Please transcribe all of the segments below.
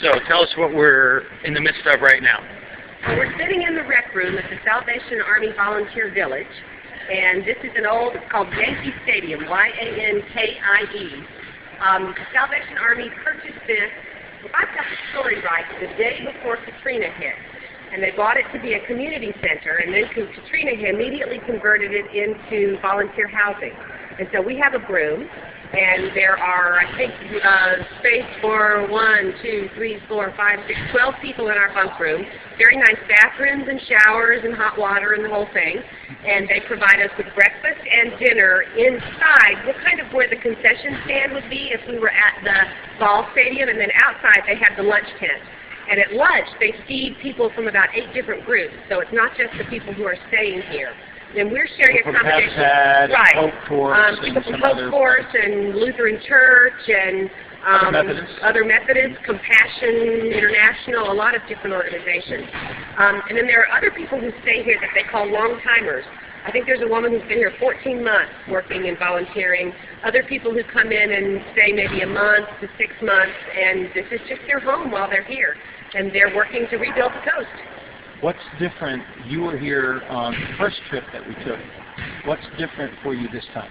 So tell us what we're in the midst of right now. Well, we're sitting in the rec room at the Salvation Army Volunteer Village, and this is it's called Yankee Stadium, Y-A-N-K-I-E. The Salvation Army purchased this, if I've got the story right, the day before Katrina hit. And they bought it to be a community center, and then Katrina immediately converted it into volunteer housing. And so we have a broom, and there are, I think, space for 12 people in our bunk room. Very nice bathrooms and showers and hot water and the whole thing. And they provide us with breakfast and dinner inside, kind of where the concession stand would be if we were at the ball stadium, and then outside they have the lunch tent. And at lunch, they feed people from about 8 different groups, so it's not just the people who are staying here. And we're sharing accommodations. Right. Hope Force, people from Hope Force and Lutheran Church and other Methodists, Compassion International, a lot of different organizations. And then there are other people who stay here that they call long-timers. I think there's a woman who's been here 14 months working and volunteering. Other people who come in and stay maybe a month to 6 months, and this is just their home while they're here. And they're working to rebuild the coast. What's different? You were here on the first trip that we took. What's different for you this time?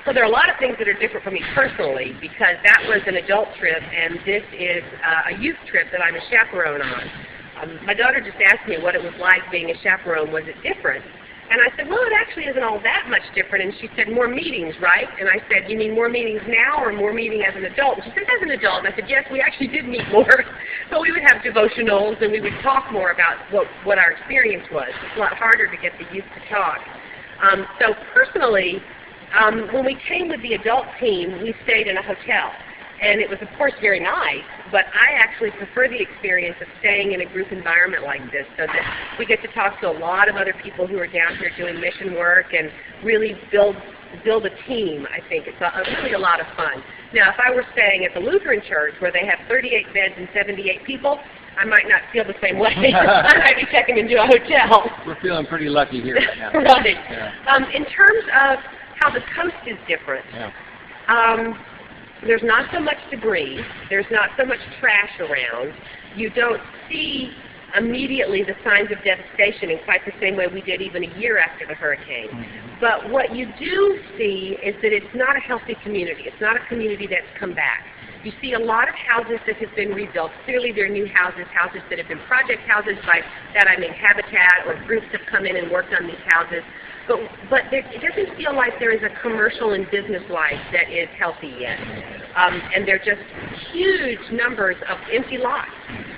So there are a lot of things that are different for me personally, because that was an adult trip, and this is a youth trip that I'm a chaperone on. My daughter just asked me what it was like being a chaperone. Was it different? And I said, well, it actually isn't all that much different. And she said, more meetings, right? And I said, you mean more meetings now or more meeting as an adult? And she said, as an adult. And I said, yes, we actually did meet more. But we would have devotionals and we would talk more about what our experience was. It's a lot harder to get the youth to talk. So personally, when we came with the adult team, we stayed in a hotel. And it was, of course, very nice, but I actually prefer the experience of staying in a group environment like this, so that we get to talk to a lot of other people who are down here doing mission work and really build a team, I think. It's really a lot of fun. Now, if I were staying at the Lutheran Church, where they have 38 beds and 78 people, I might not feel the same way. I might be checking into a hotel. We're feeling pretty lucky here right now. Right. Yeah. In terms of how the coast is different, there's not so much debris. There's not so much trash around. You don't see immediately the signs of devastation in quite the same way we did even a year after the hurricane. But what you do see is that it's not a healthy community. It's not a community that's come back. You see a lot of houses that have been rebuilt. Clearly they're new houses that have been project houses. By that I mean Habitat or groups have come in and worked on these houses. But it doesn't feel like there is a commercial and business life that is healthy yet. And there are just huge numbers of empty lots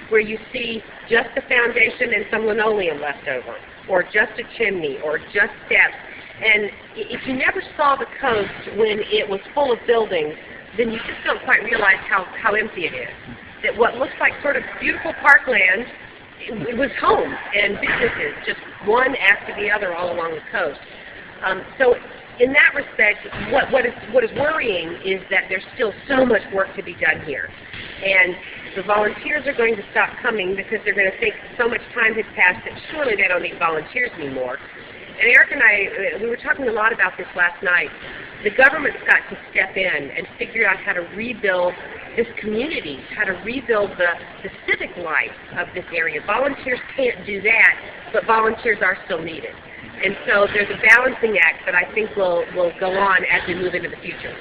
where you see just the foundation and some linoleum left over, or just a chimney, or just steps. And if you never saw the coast when it was full of buildings, then you just don't quite realize how empty it is. That what looks like sort of beautiful parkland, it was homes and businesses, just one after the other all along the coast. So in that respect, what is worrying is that there's still so much work to be done here. And the volunteers are going to stop coming because they're going to think so much time has passed that surely they don't need volunteers anymore. And Eric and I, we were talking a lot about this last night. The government's got to step in and figure out how to rebuild this community, how to rebuild the civic life of this area. Volunteers can't do that, but volunteers are still needed. And so there's a balancing act that I think will go on as we move into the future.